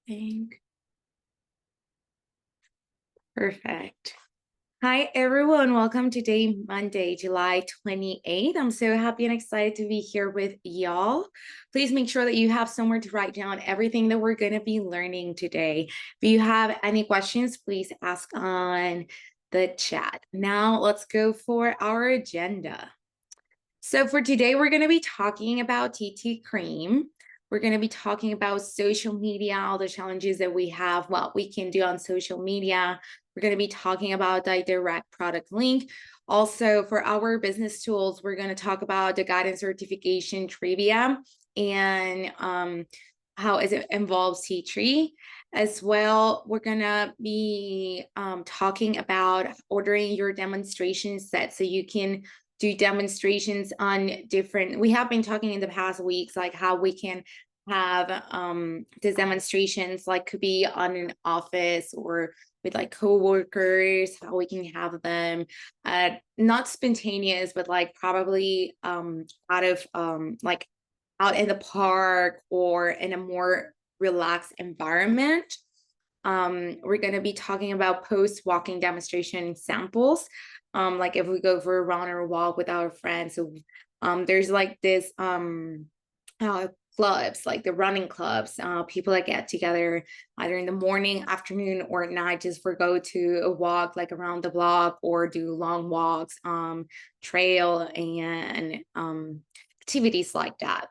Think. Perfect. Hi, everyone. Welcome to day Monday, July 28th. I'm so happy and excited to be here with y'all. Please make sure that you have somewhere to write down everything that we're going to be learning today. If you have any questions, please ask on the chat. Now, let's go for our agenda. So for today, we're going to be talking about TT Cream. We're going to be talking about social media, all the challenges that we have, what we can do on social media. We're going to be talking about the direct product link. Also, for our business tools, we're going to talk about the guidance certification trivia and how it involves T-Tree. As well, we're going to be talking about ordering your demonstration set so you can do demonstrations on different, we have been talking in the past weeks, like how we can have the demonstrations, like could be on an office or with like coworkers, how we can have them not spontaneous, but like probably out of like out in the park or in a more relaxed environment. We're going to be talking about post-walking demonstration samples. Like if we go for a run or a walk with our friends. So there's like this clubs, like the running clubs, people that get together either in the morning, afternoon, or at night just for go to a walk like around the block or do long walks, trail and activities like that.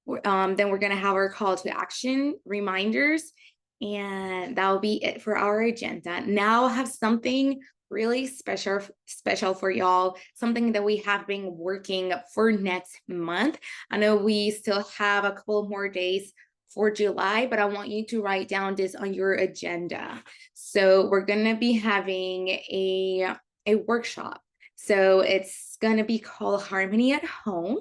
Then we're going to have our call to action reminders, and that will be it for our agenda. Now I have something really special for y'all, something that we have been working for next month. I know we still have a couple more days for July, but I want you to write down this on your agenda. So we're going to be having a workshop. So it's going to be called Harmony at Home.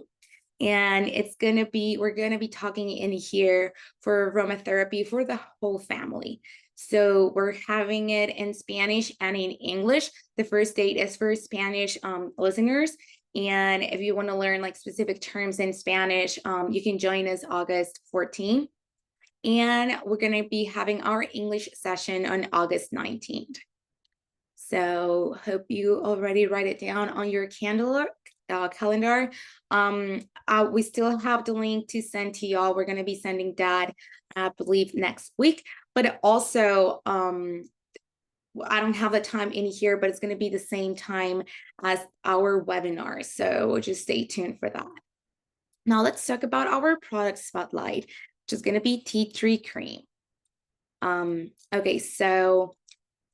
And we're going to be talking in here for aromatherapy for the whole family. So we're having it in Spanish and in English. The first date is for Spanish listeners. And if you want to learn like specific terms in Spanish, you can join us August 14th. And we're going to be having our English session on August 19th. So hope you already write it down on your calendar. We still have the link to send to y'all. We're going to be sending that, I believe, next week. But also, I don't have the time in here, but it's going to be the same time as our webinar. So just stay tuned for that. Now let's talk about our product spotlight, which is going to be tea tree cream. Okay, so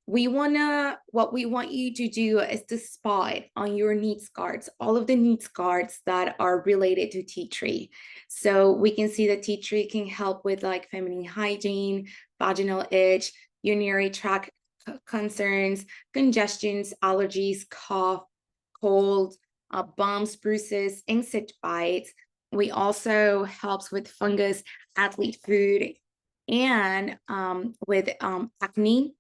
what we want you to do is to spot on your needs cards, all of the needs cards that are related to tea tree. So we can see that tea tree can help with like feminine hygiene, vaginal itch, urinary tract concerns, congestions, allergies, cough, cold, bumps, bruises, insect bites. We also helps with fungus, athlete food, and with acne.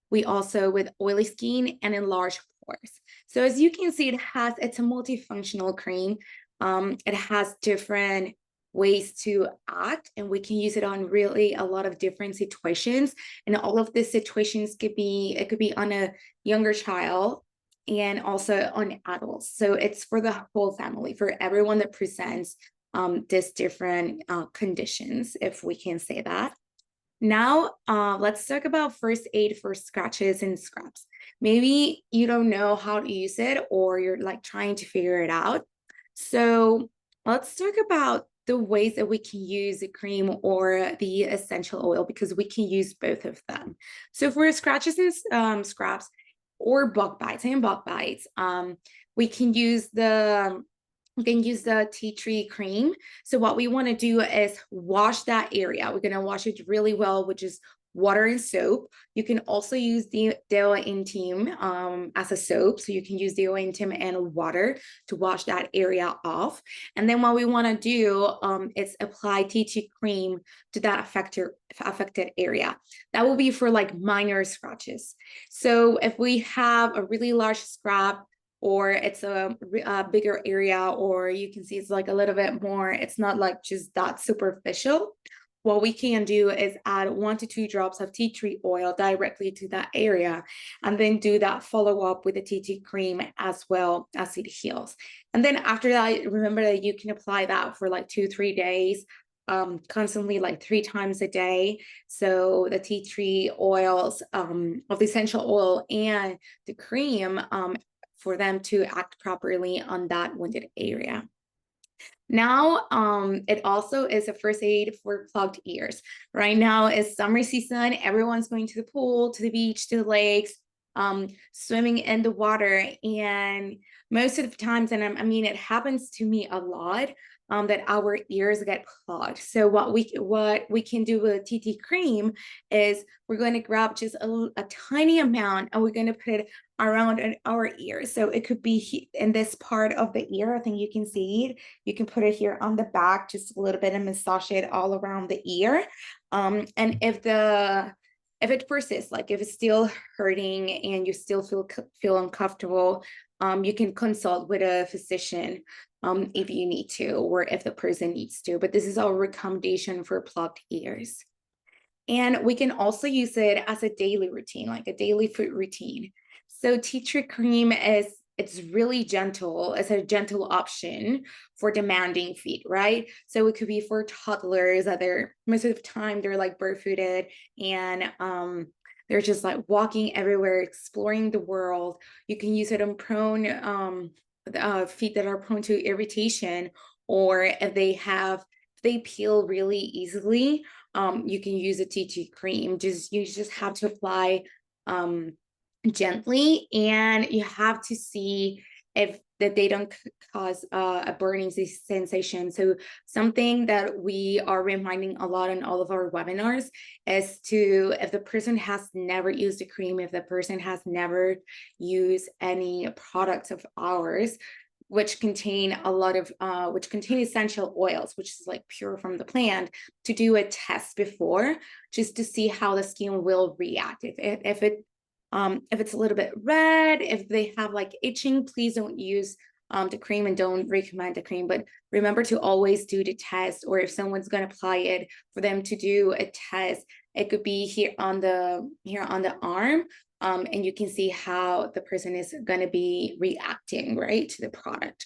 We also with oily skin and enlarged pores. So as you can see, it's a multifunctional cream. It has different ways to act, and we can use it on really a lot of different situations. And all of these situations could be on a younger child and also on adults. So it's for the whole family, for everyone that presents these different conditions, if we can say that. Now, let's talk about first aid for scratches and scrapes. Maybe you don't know how to use it or you're like trying to figure it out. So let's talk about the ways that we can use the cream or the essential oil, because we can use both of them. So for scratches and scraps or bug bites we can use the tea tree cream. So what we want to do is wash that area. We're going to wash it really well, which is water and soap. You can also use the Deo Intim as a soap. So you can use Deo Intim and water to wash that area off. And then what we want to do is apply tea tree cream to that affected area. That will be for like minor scratches. So if we have a really large scrap, or it's a bigger area, or you can see it's like a little bit more, it's not like just that superficial, what we can do is add 1 to 2 drops of tea tree oil directly to that area, and then do that follow up with the tea tree cream as well as it heals. And then after that, remember that you can apply that for like 2-3 days, constantly, like 3 times a day. So the tea tree oils, of the essential oil and the cream, for them to act properly on that wounded area. Now, it also is a first aid for plugged ears. Right now is summer season. Everyone's going to the pool, to the beach, to the lakes, swimming in the water. And most of the times, and I mean, it happens to me a lot, that our ears get clogged. So what we can do with TT cream is we're going to grab just a tiny amount, and we're going to put it around our ear. So it could be in this part of the ear. I think you can see it. You can put it here on the back, just a little bit, and massage it all around the ear. And if it persists, like if it's still hurting and you still feel uncomfortable, you can consult with a physician, if you need to, or if the person needs to. But this is our recommendation for plugged ears. And we can also use it as a daily routine, like a daily food routine. So tea tree cream it's really gentle. It's a gentle option for demanding feet, right? So it could be for toddlers that they're most of the time they're like barefooted, and they're just like walking everywhere, exploring the world. You can use it on prone feet that are prone to irritation, or if they peel really easily. You can use a tea tree cream. You just have to apply gently, and you have to see if that they don't cause a burning sensation. So something that we are reminding a lot in all of our webinars is to, if the person has never used a cream, if the person has never used any products of ours, which contain essential oils, which is like pure from the plant, to do a test before, just to see how the skin will react. If it's a little bit red, if they have like itching, please don't use the cream, and don't recommend the cream. But remember to always do the test, or if someone's going to apply it, for them to do a test. It could be here on the arm, and you can see how the person is going to be reacting, right, to the product.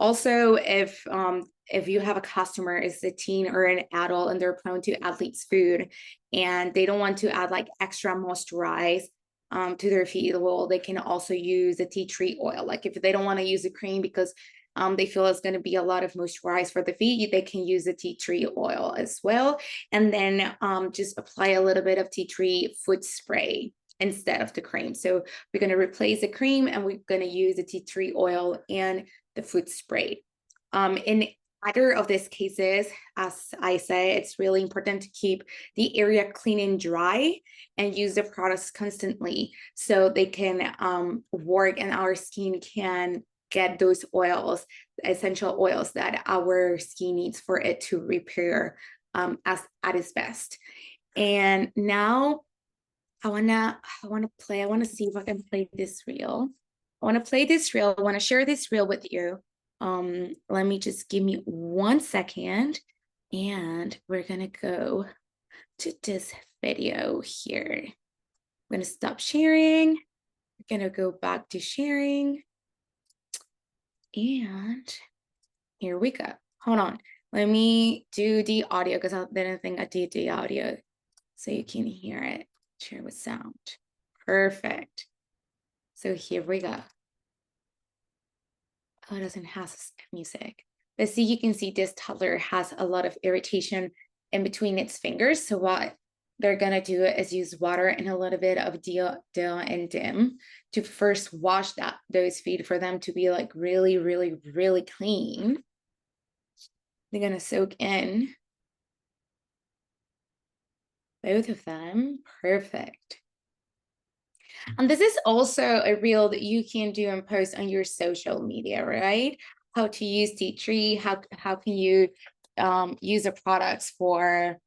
Also, if you have a customer is a teen or an adult and they're prone to athlete's food, and they don't want to add like extra moisturize to their feet, well, they can also use a tea tree oil. Like if they don't want to use a cream because they feel it's going to be a lot of moisturize for the feet, they can use the tea tree oil as well. And then just apply a little bit of tea tree foot spray instead of the cream. So we're going to replace the cream, and we're going to use the tea tree oil and the foot spray. In either of these cases, as I say, it's really important to keep the area clean and dry, and use the products constantly so they can work, and our skin can get those oils, essential oils that our skin needs for it to repair at its best. And now I wanna see if I can play this reel. I want to share this reel with you. Let me just give me 1 second, and we're gonna go to this video here. I'm gonna stop sharing. We're gonna go back to sharing, and here we go. Hold on. Let me do the audio, because I didn't think I did the audio, so you can hear it. Share with sound. Perfect. So here we go. Oh, it doesn't have music. But see, you can see this toddler has a lot of irritation in between its fingers. So what they're gonna do is use water and a little bit of Dill and Dim to first wash those feet, for them to be like really, really, really clean. They're gonna soak in both of them. Perfect. And this is also a reel that you can do and post on your social media, right? How to use tea tree, how can you use the products for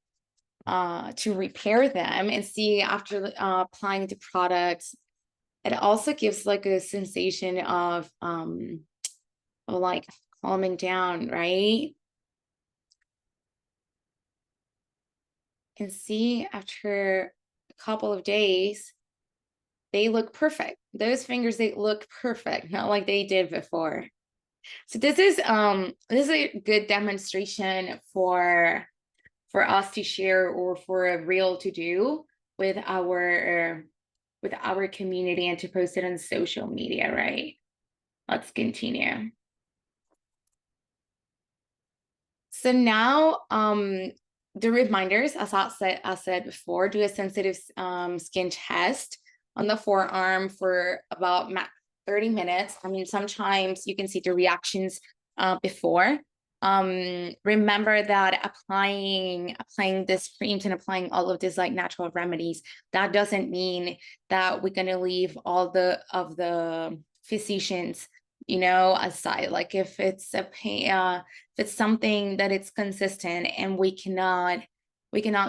to repair them, and see after applying the products, it also gives like a sensation of like calming down, right? And see, after a couple of days, they look perfect. Those fingers, they look perfect, not like they did before. So this is a good demonstration for us to share or for a reel to do with our community and to post it on social media, right? Let's continue. So now, the reminders, as I said before, do a sensitive skin test on the forearm for about 30 minutes. I mean, sometimes you can see the reactions before. Remember that applying this creams and applying all of these like natural remedies, that doesn't mean that we're gonna leave all of the physicians, you know, aside. Like if it's a pain, if it's something that it's consistent and we cannot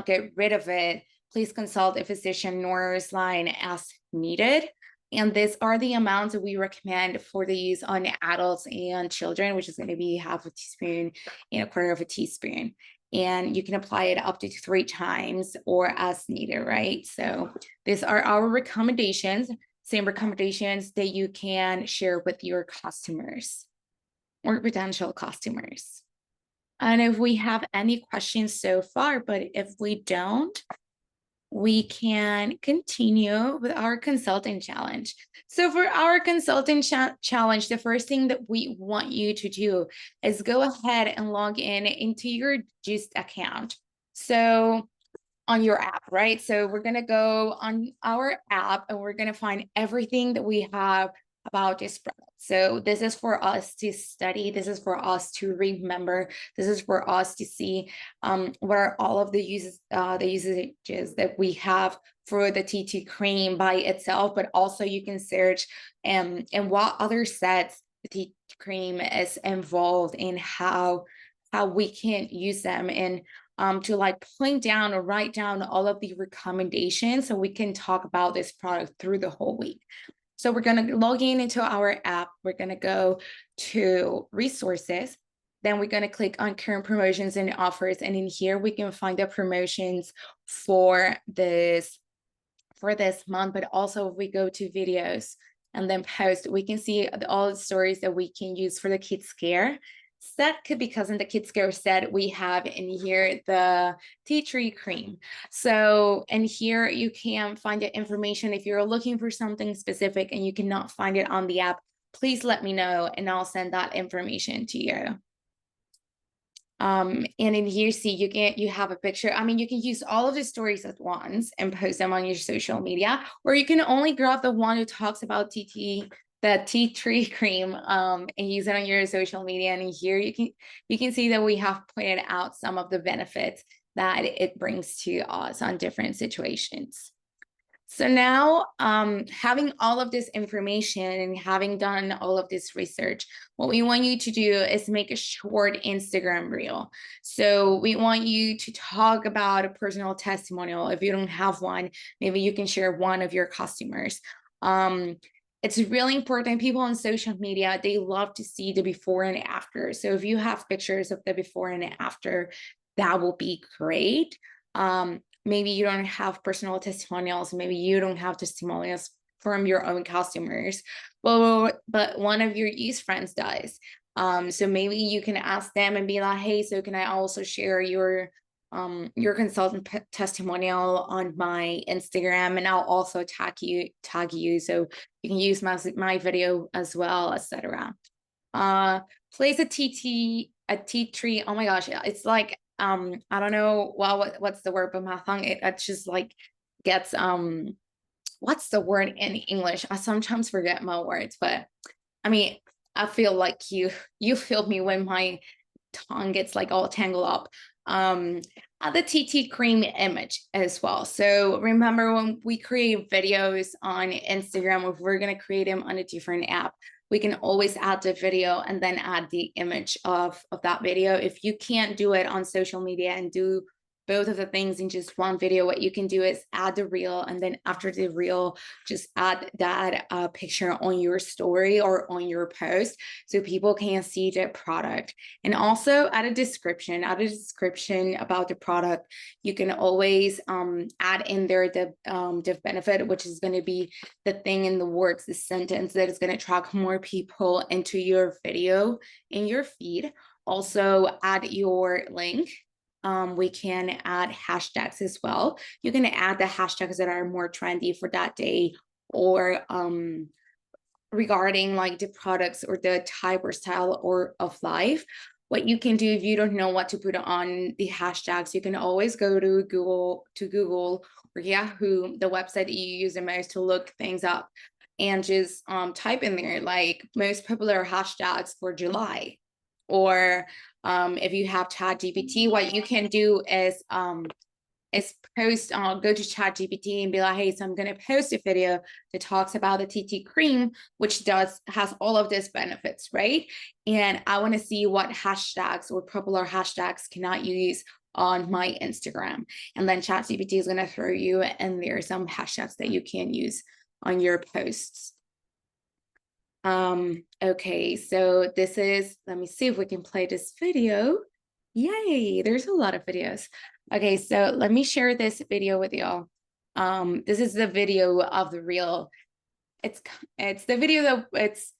get rid of it, please consult a physician nurse line as needed. And these are the amounts that we recommend for the use on adults and children, which is going to be half a teaspoon and a quarter of a teaspoon. And you can apply it up to 3 times or as needed, right? So these are our recommendations, same recommendations that you can share with your customers or potential customers. And if we have any questions so far, but if we don't, we can continue with our consulting challenge. So for our consulting challenge, the first thing that we want you to do is go ahead and log in into your Gist account. So on your app, right? So we're going to go on our app and we're going to find everything that we have about this product. So this is for us to study. This is for us to remember. This is for us to see what are all of the usages that we have for the TT cream by itself, but also you can search and what other sets the TT cream is involved in, how we can use them, and to like point down or write down all of the recommendations so we can talk about this product through the whole week. So we're going to log in into our app. We're going to go to resources. Then we're going to click on current promotions and offers. And in here, we can find the promotions for this month, but also if we go to videos and then post, we can see all the stories that we can use for the Kids Care set, because in the Kids Care set, we have in here the tea tree cream. So in here, you can find the information. If you're looking for something specific and you cannot find it on the app, please let me know and I'll send that information to you. And in here, see, you have a picture. I mean, you can use all of the stories at once and post them on your social media, or you can only grab the one who talks about the tea tree cream, and use it on your social media. And in here, you can see that we have pointed out some of the benefits that it brings to us on different situations. So now, having all of this information and having done all of this research, what we want you to do is make a short Instagram reel. So we want you to talk about a personal testimonial. If you don't have one, maybe you can share one of your customers. It's really important. People on social media, they love to see the before and after. So if you have pictures of the before and after, that will be great. Maybe you don't have personal testimonials. Maybe you don't have testimonials from your own customers, but one of your youth friends does. So maybe you can ask them and be like, hey, so can I also share your consultant testimonial on my Instagram, and I'll also tag you so you can use my video as well, etc. Place a tea tree. Oh my gosh, it's like I don't know what's the word, but my tongue it just like gets what's the word in English? I sometimes forget my words, but I mean, I feel like you feel me when my tongue gets like all tangled up. The TT cream image as well. So remember, when we create videos on Instagram, if we're going to create them on a different app, we can always add the video and then add the image of that video. If you can't do it on social media and do both of the things in just one video, what you can do is add the reel, and then after the reel, just add that picture on your story or on your post so people can see the product. And also add a description about the product. You can always add in there the benefit, which is going to be the thing in the words, the sentence that is going to attract more people into your video in your feed. Also add your link. We can add hashtags as well. You can add the hashtags that are more trendy for that day, or regarding like the products or the type or style or of life. What you can do if you don't know what to put on the hashtags, you can always go to Google or Yahoo, the website that you use the most to look things up, and just type in there like most popular hashtags for July. Or if you have ChatGPT, what you can do is post, go to ChatGPT and be like, hey, so I'm going to post a video that talks about the TT cream, which has all of these benefits, right? And I want to see what hashtags or popular hashtags can I use on my Instagram. And then ChatGPT is going to throw you, and there are some hashtags that you can use on your posts. Okay, so this is, let me see if we can play this video. Yay, there's a lot of videos. Okay, so let me share this video with y'all. This is the video of the reel. It's the video that it's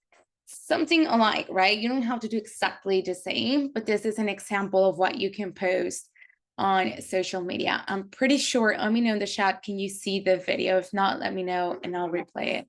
something alike, right? You don't have to do exactly the same, but this is an example of what you can post on social media. I'm pretty sure, let me know in the chat, can you see the video? If not, let me know and I'll replay it.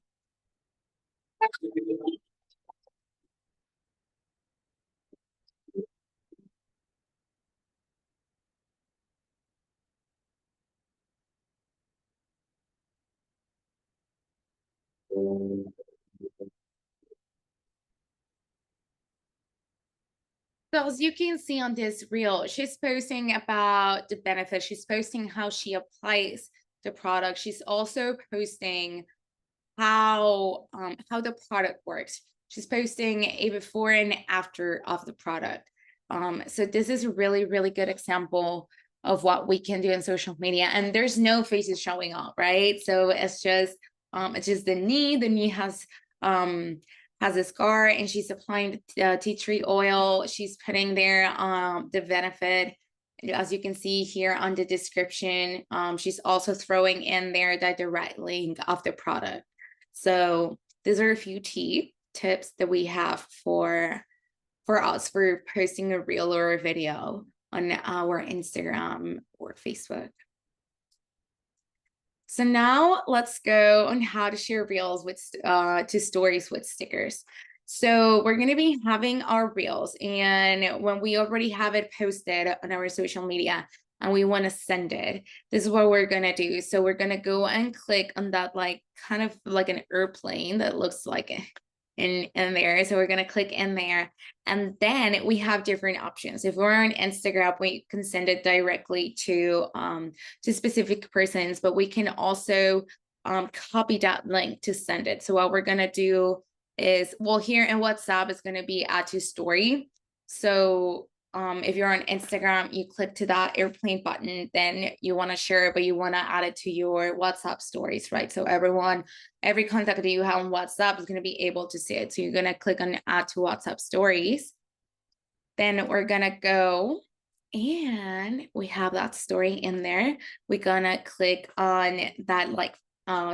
So as you can see on this reel, she's posting about the benefits. She's posting how she applies the product. She's also posting how the product works. She's posting a before and after of the product. So this is a really, really good example of what we can do in social media. And there's no faces showing up, right? So it's just the knee. The knee has a scar, and she's applying tea tree oil. She's putting there the benefit. As you can see here on the description, she's also throwing in there the direct link of the product. So these are a few tips that we have for us for posting a reel or a video on our Instagram or Facebook. So now let's go on how to share reels with to stories with stickers. So we're going to be having our reels, and when we already have it posted on our social media and we want to send it, this is what we're going to do. So we're going to go and click on that, like kind of like an airplane that looks like in there. So we're going to click in there, and then we have different options. If we're on Instagram, we can send it directly to specific persons, but we can also copy that link to send it. So what we're going to do is, well, here in WhatsApp is going to be add to story. So if you're on Instagram, you click to that airplane button, then you want to share it, but you want to add it to your WhatsApp stories, right? So every contact that you have on WhatsApp is going to be able to see it. So you're going to click on add to WhatsApp stories. Then we're going to go, and we have that story in there. We're going to click on that like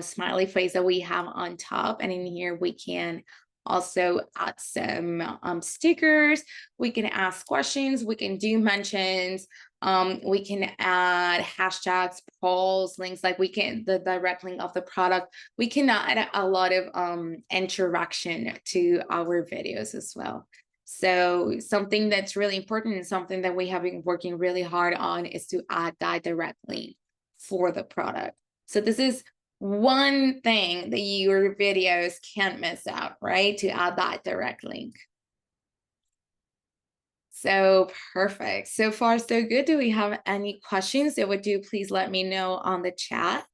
smiley face that we have on top. And in here, we can also add some stickers. We can ask questions. We can do mentions. We can add hashtags, polls, links, like we can, the direct link of the product. We can add a lot of interaction to our videos as well. So something that's really important and something that we have been working really hard on is to add that direct link for the product. So this is one thing that your videos can't miss out, right? To add that direct link. So perfect. So far, so good. Do we have any questions? If we do, please let me know on the chat.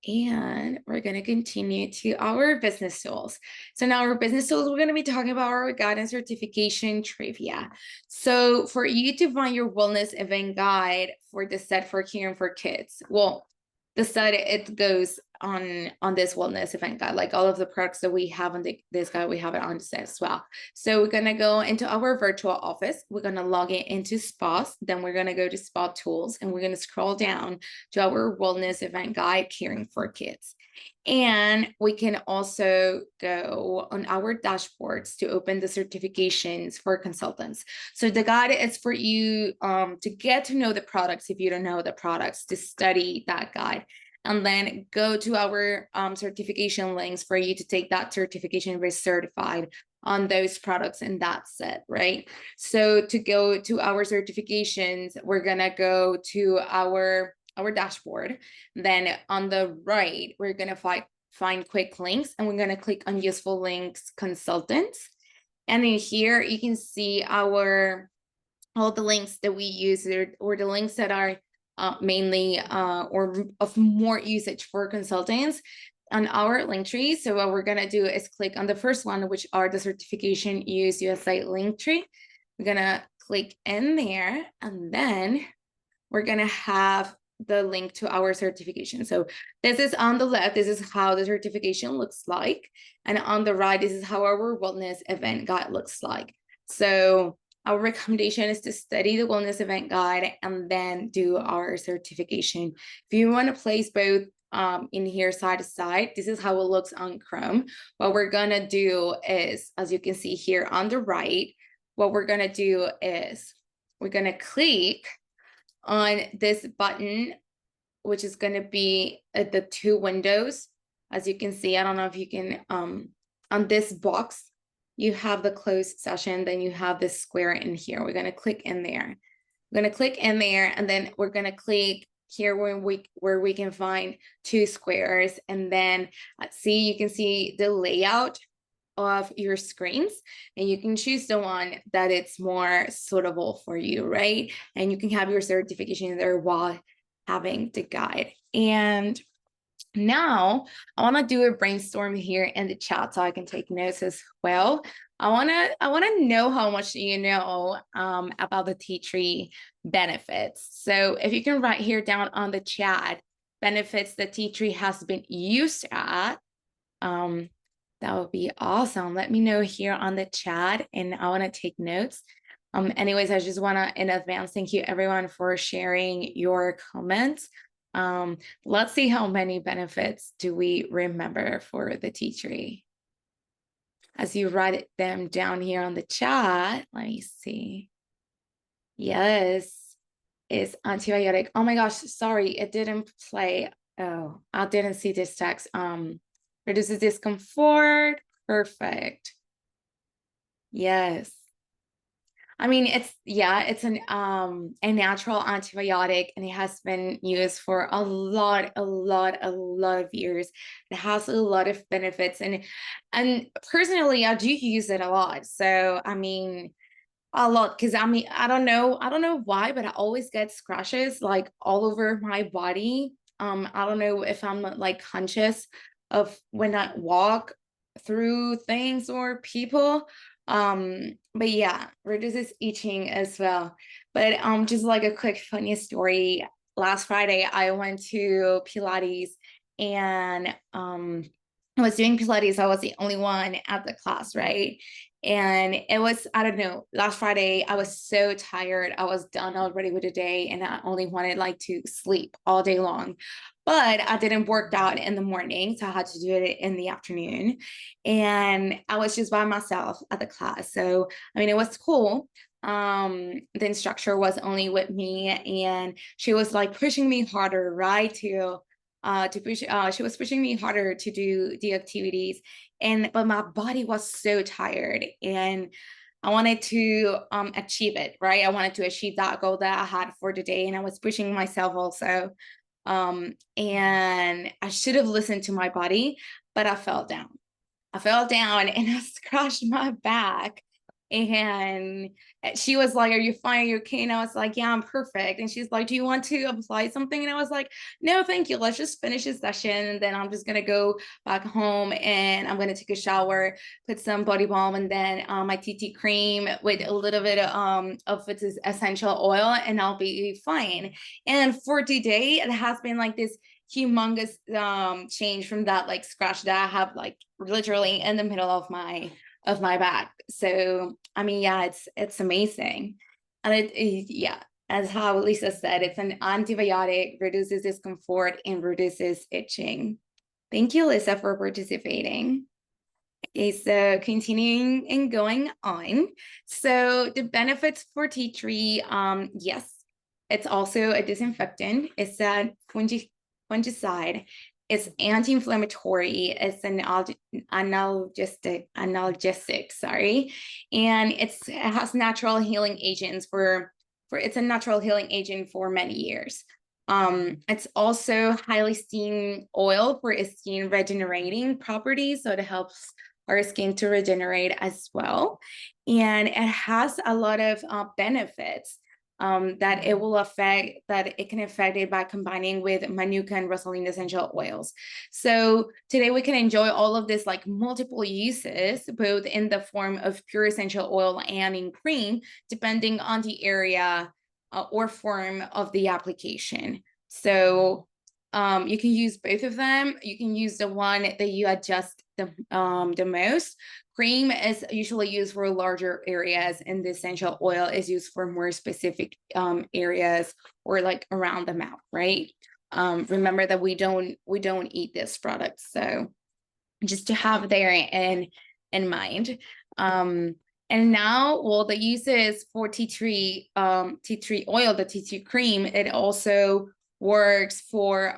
And we're going to continue to our business tools. So now our business tools, we're going to be talking about our guidance certification trivia. So for you to find your wellness event guide for the set for caring for kids, well, the set, it goes on this wellness event guide, like all of the products that we have on this guide, we have it on the set as well. So we're going to go into our virtual office. We're going to log in into spas. Then we're going to go to spa tools, and we're going to scroll down to our wellness event guide, caring for kids. And we can also go on our dashboards to open the certifications for consultants. So the guide is for you to get to know the products if you don't know the products, to study that guide, and then go to our certification links for you to take that certification and be certified on those products in that set, right? So to go to our certifications, we're gonna go to our dashboard. Then on the right, we're gonna find quick links, and we're gonna click on useful links consultants. And in here, you can see all the links that we use, or the links that are mainly or of more usage for consultants on our link tree. So what we're gonna do is click on the first one, which are the certification use USA link tree. We're gonna click in there, and then we're gonna have the link to our certification. So this is on the left, this is how the certification looks like. And on the right, this is how our wellness event guide looks like. So our recommendation is to study the wellness event guide and then do our certification. If you want to place both in here side to side, this is how it looks on Chrome. What we're gonna do is, as you can see here on the right, what we're gonna do is we're gonna click on this button, which is going to be at the two windows. As you can see, I don't know if you can, on this box, you have the closed session, then you have this square in here. We're going to click in there. We're going to click in there, and then we're going to click here where we can find two squares. And then let's see, you can see the layout of your screens, and you can choose the one that it's more suitable for you, right? And you can have your certification there while having the guide. And now I want to do a brainstorm here in the chat so I can take notes as well. I want to know how much you know about the tea tree benefits. So if you can write here down on the chat benefits that tea tree has been used at, that would be awesome. Let me know here on the chat, and I want to take notes. Anyways, I just want to, in advance, thank you everyone for sharing your comments. Let's see how many benefits do we remember for the tea tree. As you write them down here on the chat, let me see. Yes, it's antibiotic. Oh my gosh, sorry, it didn't play. Oh, I didn't see this text. Reduces discomfort. Perfect. Yes. I mean, it's a natural antibiotic, and it has been used for a lot of years. It has a lot of benefits, and personally, I do use it a lot. So I mean, a lot, because I mean, I don't know why, but I always get scratches like all over my body. I don't know if I'm like conscious of when I walk through things or people. But yeah, reduces itching as well. But just like a quick funny story, last Friday I went to Pilates, and I was doing Pilates. I was the only one at the class, right? And it was, I don't know, last Friday, I was so tired. I was done already with the day, and I only wanted like to sleep all day long. But I didn't work out in the morning, so I had to do it in the afternoon. And I was just by myself at the class. So, I mean, it was cool. The instructor was only with me, and she was like pushing me harder, right? To push, she was pushing me harder to do the activities, but my body was so tired, and I wanted to achieve it, right? I wanted to achieve that goal that I had for the day, and I was pushing myself also. And I should have listened to my body, but I fell down and I scratched my back. And she was like, "Are you fine? Are you okay?" And I was like, "Yeah, I'm perfect." And she's like, "Do you want to apply something?" And I was like, "No, thank you. Let's just finish this session. And then I'm just gonna go back home and I'm gonna take a shower, put some body balm, and then my TT cream with a little bit of its essential oil, and I'll be fine." And for today, it has been like this humongous change from that like scratch that I have like literally in the middle of my back. So I mean, yeah, it's amazing. And yeah, as how Lisa said, it's an antibiotic, reduces discomfort and reduces itching. Thank you, Lisa, for participating. Okay, so continuing and going on. So the benefits for tea tree, yes, it's also a disinfectant. It's a fungicide. It's anti-inflammatory. It's an analgesic, sorry. And it has natural healing agents it's a natural healing agent for many years. It's also highly steam oil for its skin regenerating properties, so it helps our skin to regenerate as well. And it has a lot of benefits that it can affect it by combining with Manuka and Rosalind essential oils. So today we can enjoy all of this like multiple uses, both in the form of pure essential oil and in cream, depending on the area or form of the application. So you can use both of them. You can use the one that you adjust the most. Cream is usually used for larger areas, and the essential oil is used for more specific areas or like around the mouth, right? Remember that we don't eat this product, so just to have there in mind. And now, well, the uses for tea tree oil, the tea tree cream, it also works for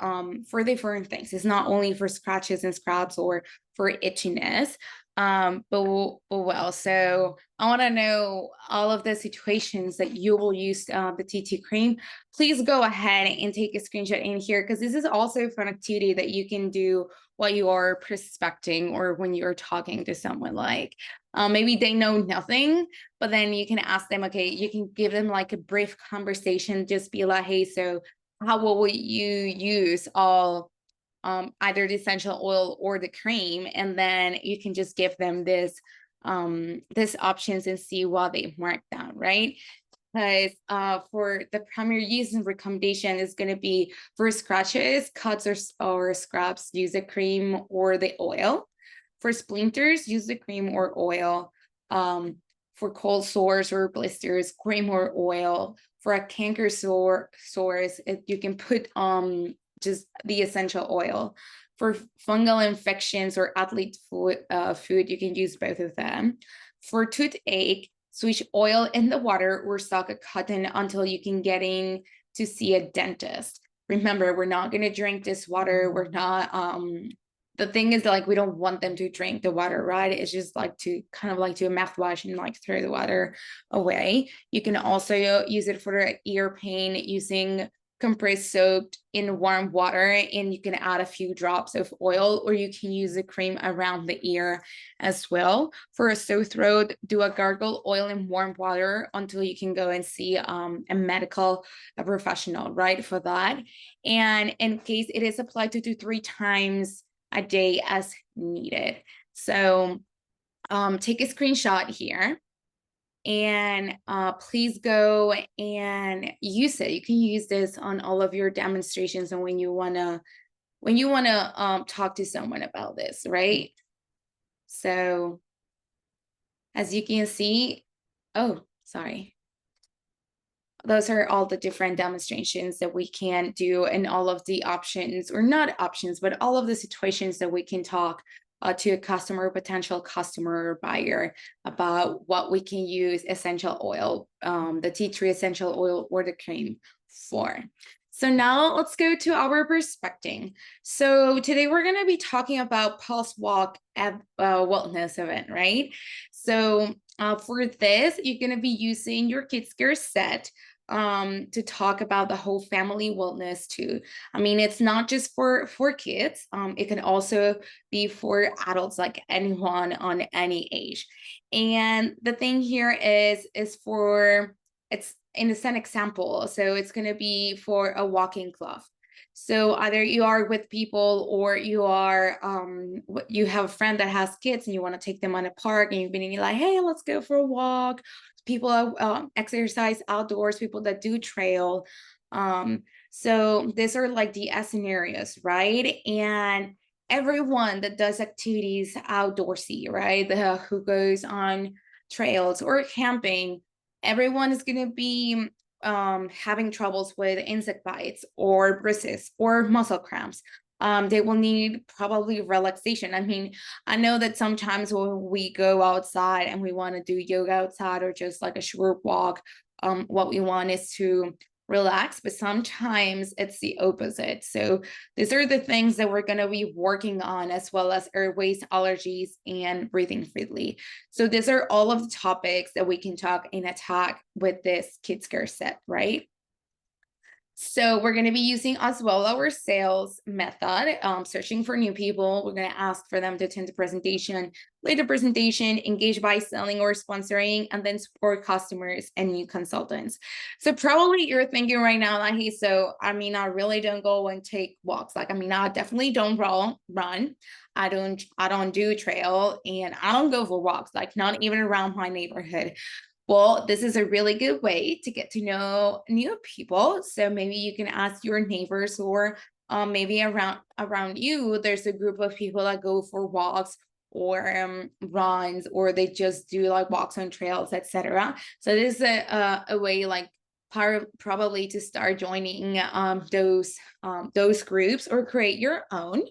different things. It's not only for scratches and scrubs or for itchiness. But well, so I want to know all of the situations that you will use the TT cream. Please go ahead and take a screenshot in here, because this is also a fun activity that you can do while you are prospecting or when you're talking to someone. Like maybe they know nothing, but then you can ask them, okay, you can give them like a brief conversation, just be like, hey, so how will you use all either the essential oil or the cream, and then you can just give them this options and see what they mark down, right? Because for the primary use and recommendation is going to be for scratches, cuts, or scrubs, use the cream or the oil. For splinters, use the cream or oil. For cold sores or blisters, cream or oil. For a canker sores, you can put just the essential oil. For fungal infections or athlete food, you can use both of them. For toothache, switch oil in the water or soak a cotton until you can get in to see a dentist. Remember, we're not going to drink this water. We're not, the thing is, like, we don't want them to drink the water, right? It's just like to kind of like do a mouthwash and like throw the water away. You can also use it for ear pain using compress soaked in warm water, and you can add a few drops of oil, or you can use the cream around the ear as well. For a sore throat, do a gargle oil in warm water until you can go and see a professional, right, for that. And in case it is applied 2 to 3 times a day as needed. So take a screenshot here, and please go and use it. You can use this on all of your demonstrations and when you wanna talk to someone about this, right? So as you can see, oh, sorry. Those are all the different demonstrations that we can do, and all of the options, or not options, but all of the situations that we can talk to a customer, potential customer or buyer, about what we can use essential oil, the tea tree essential oil or the cream for. So now let's go to our prospecting. So today we're going to be talking about post-walk wellness event, right? So for this, you're going to be using your KidScare set. to talk about the whole family wellness too. I mean, it's not just for kids. It can also be for adults, like anyone on any age. And the thing here is for, it's in an example. So it's going to be for a walking club. So either you are with people, or you are you have a friend that has kids and you want to take them on a park, and you've been like, hey, let's go for a walk. People exercise outdoors, people that do trail. So these are like the scenarios, right? And everyone that does activities outdoorsy, right? Who goes on trails or camping, everyone is going to be having troubles with insect bites or bruises or muscle cramps. They will need probably relaxation. I mean, I know that sometimes when we go outside and we want to do yoga outside or just like a short walk, what we want is to relax, but sometimes it's the opposite. So these are the things that we're going to be working on, as well as airways, allergies, and breathing freely. So these are all of the topics that we can talk and attack with this Kids Care set, right? So we're going to be using as well our sales method, searching for new people. We're going to ask for them to attend the presentation, lead the presentation, engage by selling or sponsoring, and then support customers and new consultants. So probably you're thinking right now, like, hey, so I mean, I really don't go and take walks. Like, I mean, I definitely don't run. I don't do trail, and I don't go for walks, like not even around my neighborhood. Well, this is a really good way to get to know new people. So maybe you can ask your neighbors, or maybe around you, there's a group of people that go for walks or runs, or they just do like walks on trails, etc. So this is a way, like probably to start joining those groups, or create your own.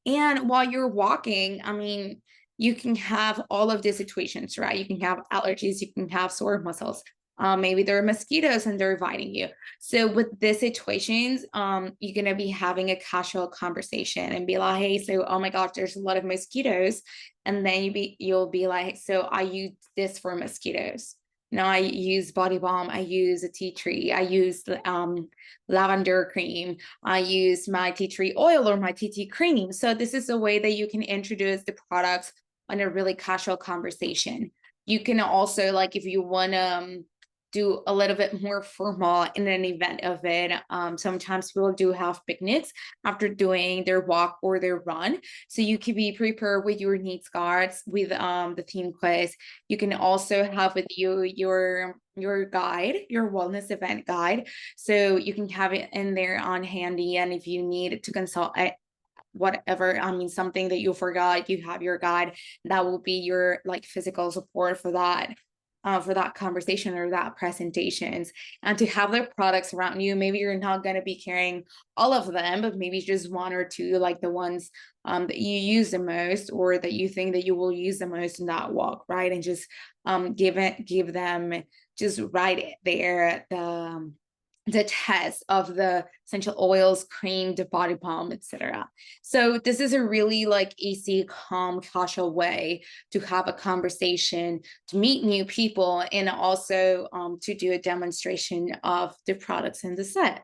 And while you're walking, I mean, you can have all of these situations, right? You can have allergies, you can have sore muscles. Maybe there are mosquitoes and they're biting you. So with these situations, you're gonna be having a casual conversation and be like, hey, so oh my gosh, there's a lot of mosquitoes. And then you'll be like, so I use this for mosquitoes. No, I use body balm, I use a tea tree, I use lavender cream, I use my tea tree oil or my tea cream. So this is a way that you can introduce the products on a really casual conversation. You can also, like, if you want to do a little bit more formal in an event of it, sometimes people do have picnics after doing their walk or their run. So you can be prepared with your needs cards, with the theme quiz. You can also have with you your guide, your wellness event guide. So you can have it in there on handy. And if you need to consult whatever, I mean, something that you forgot, you have your guide. That will be your like physical support for that conversation or that presentations. And to have the products around you, maybe you're not going to be carrying all of them, but maybe just one or two, like the ones that you use the most, or that you think that you will use the most in that walk, right? And just give them just right there the test of the essential oils, cream, the body balm, etc. So this is a really like easy, calm, casual way to have a conversation, to meet new people, and also to do a demonstration of the products in the set.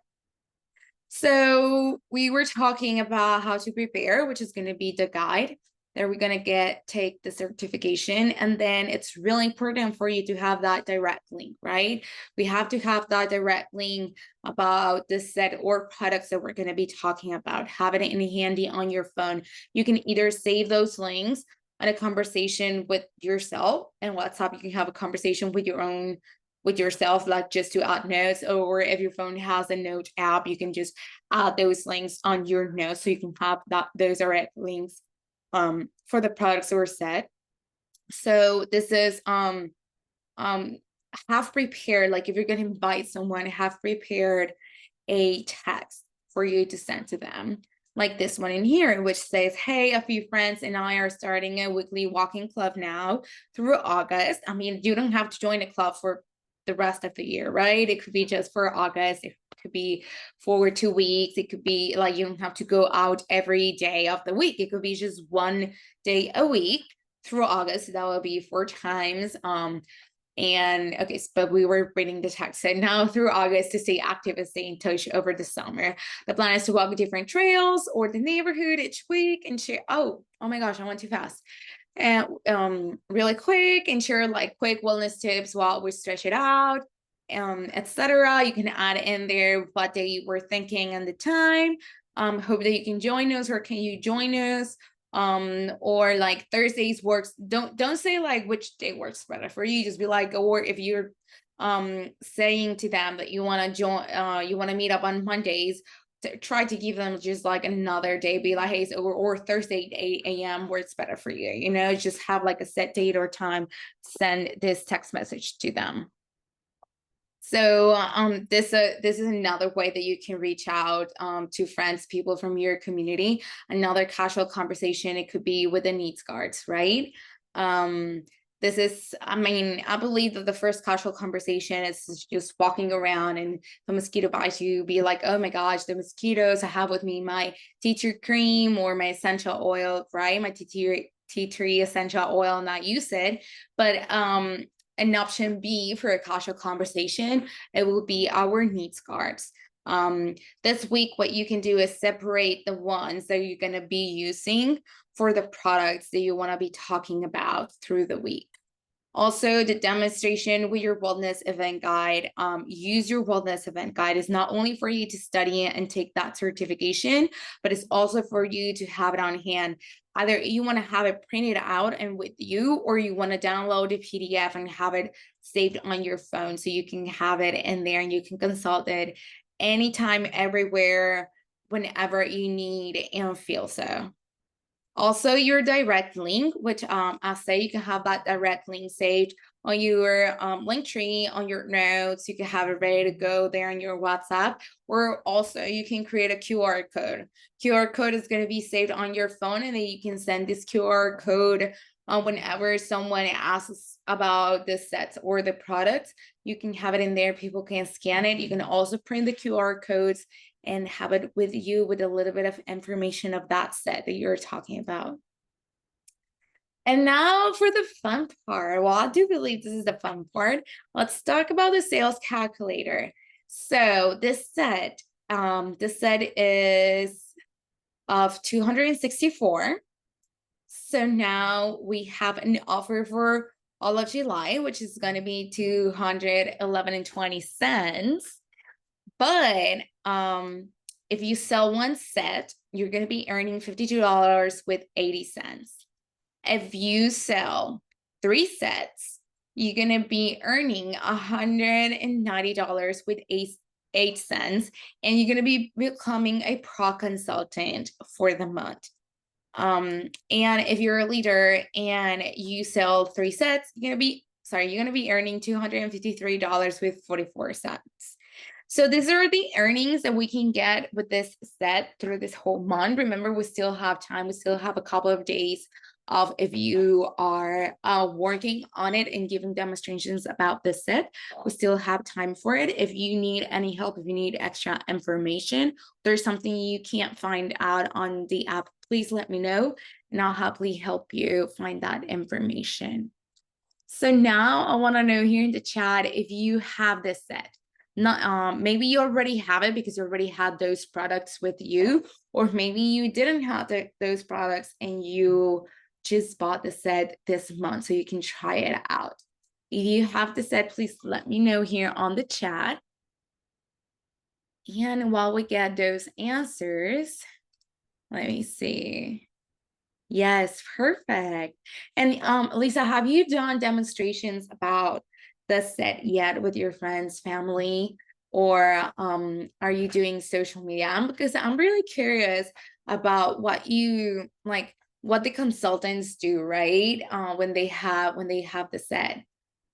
So we were talking about how to prepare, which is going to be the guide. Then we're going to take the certification, and then it's really important for you to have that direct link, right? We have to have that direct link about the set or products that we're going to be talking about. Have it in handy on your phone. You can either save those links on a conversation with yourself, and WhatsApp, you can have a conversation with yourself, like just to add notes, or if your phone has a note app, you can just add those links on your notes, so you can have those direct links for the products or set. So this is have prepared, like if you're going to invite someone, have prepared a text for you to send to them, like this one in here, which says, hey, a few friends and I are starting a weekly walking club now through August. I mean, you don't have to join a club for the rest of the year, right? It could be just for August. It could be for 2 weeks. It could be like you don't have to go out every day of the week. It could be just one day a week through August. That will be 4 times And okay, but we were reading the text. So now through August to stay active and stay in touch over the summer. The plan is to walk different trails or the neighborhood each week and share. Oh my gosh, I went too fast. And really quick and share like quick wellness tips while we stretch it out, etc. You can add in there what day you were thinking and the time. Hope that you can join us, or can you join us? Or like Thursdays works. Don't say like which day works better for you. Just be like, or if you're saying to them that you want to join, you want to meet up on Mondays, try to give them just like another day. Be like, hey, so, or Thursday 8 a.m. works better for you. You know, just have like a set date or time. Send this text message to them. So this is another way that you can reach out to friends, people from your community. Another casual conversation. It could be with the needs cards, right? This is, I mean, I believe that the first casual conversation is just walking around and the mosquito bites you, be like, oh my gosh, the mosquitoes. I have with me my tea tree cream or my essential oil, right? My tea tree essential oil, and not use it. But an option B for a casual conversation, it will be our needs cards. This week, what you can do is separate the ones that you're going to be using for the products that you want to be talking about through the week. Also, the demonstration with your wellness event guide. Use your wellness event guide. Is not only for you to study it and take that certification, but it's also for you to have it on hand. Either you want to have it printed out and with you, or you want to download a PDF and have it saved on your phone so you can have it in there and you can consult it anytime, everywhere, whenever you need and feel so. Also, your direct link, which I'll say you can have that direct link saved on your link tree, on your notes. You can have it ready to go there on your WhatsApp, or also you can create a QR code. QR code is going to be saved on your phone, and then you can send this QR code whenever someone asks about the sets or the products. You can have it in there. People can scan it. You can also print the QR codes and have it with you with a little bit of information of that set that you're talking about. And now for the fun part. Well, I do believe this is the fun part. Let's talk about the sales calculator. So this set is of 264. So now we have an offer for all of July, which is going to be 211.20. But if you sell one set, you're going to be earning $52.80. If you sell 3 sets, you're going to be earning $190.08, and you're going to be becoming a pro consultant for the month. And if you're a leader and you sell 3 sets, you're going to be earning $253.44. So these are the earnings that we can get with this set through this whole month. Remember, we still have time. We still have a couple of days of, if you are working on it and giving demonstrations about this set, we still have time for it. If you need any help, if you need extra information, there's something you can't find out on the app, please let me know and I'll happily help you find that information. So now I want to know here in the chat if you have this set. Not maybe you already have it because you already had those products with you, or maybe you didn't have those products and you just bought the set this month so you can try it out. If you have the set, please let me know here on the chat. And while we get those answers, let me see. Yes, perfect. And Lisa, have you done demonstrations about the set yet with your friends, family, or are you doing social media? Because I'm really curious about what you like, what the consultants do, right? When they have the set.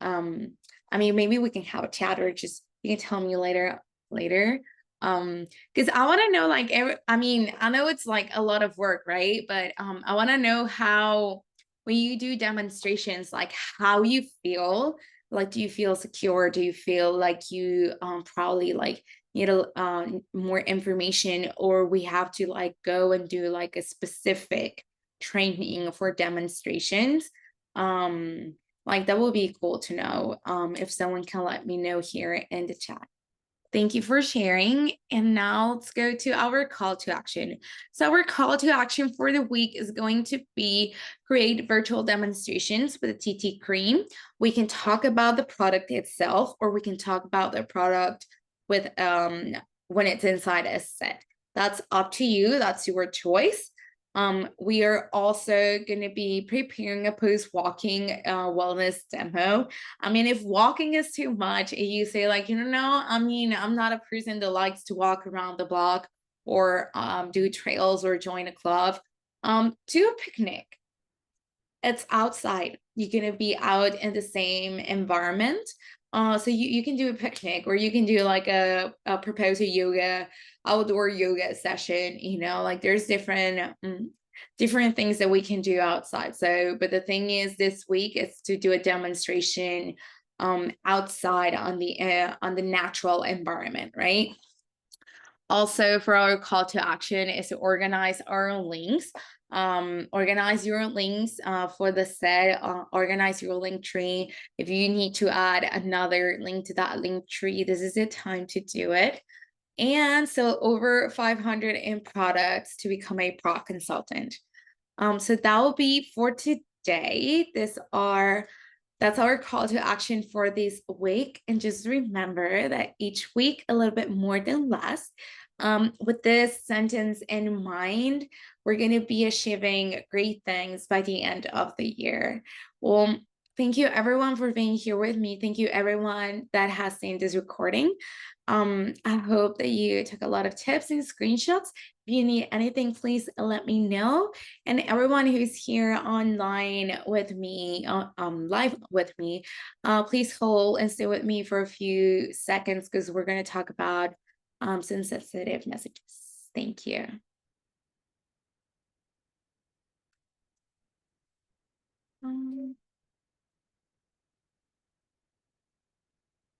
I mean, maybe we can have a chat, or just you can tell me later. Because I want to know, like, I mean, I know it's like a lot of work, right? But I want to know how, when you do demonstrations, like how you feel. Like, do you feel secure? Do you feel like you probably like need more information, or we have to like go and do like a specific training for demonstrations? Like that would be cool to know. If someone can let me know here in the chat. Thank you for sharing. And now let's go to our call to action. So our call to action for the week is going to be create virtual demonstrations with a TT Cream. We can talk about the product itself, or we can talk about the product with when it's inside a set. That's up to you. That's your choice. We are also going to be preparing a post-walking wellness demo. I mean, if walking is too much, and you say like, I mean, I'm not a person that likes to walk around the block or do trails or join a club, do a picnic. It's outside. You're going to be out in the same environment. So you can do a picnic, or you can do like a propose a yoga, outdoor yoga session, like there's different things that we can do outside. So, but the thing is this week is to do a demonstration outside on the natural environment, right? Also, for our call to action is to organize our links. Organize your links for the set, organize your link tree. If you need to add another link to that link tree, this is the time to do it. And so over 500 in products to become a pro consultant. So that will be for today. That's our call to action for this week. And just remember that each week, a little bit more than less. With this sentence in mind, we're going to be achieving great things by the end of the year. Well, thank you everyone for being here with me. Thank you everyone that has seen this recording. I hope that you took a lot of tips and screenshots. If you need anything, please let me know. And everyone who's here online with me, live with me, please hold and stay with me for a few seconds because we're going to talk about some sensitive messages. Thank you.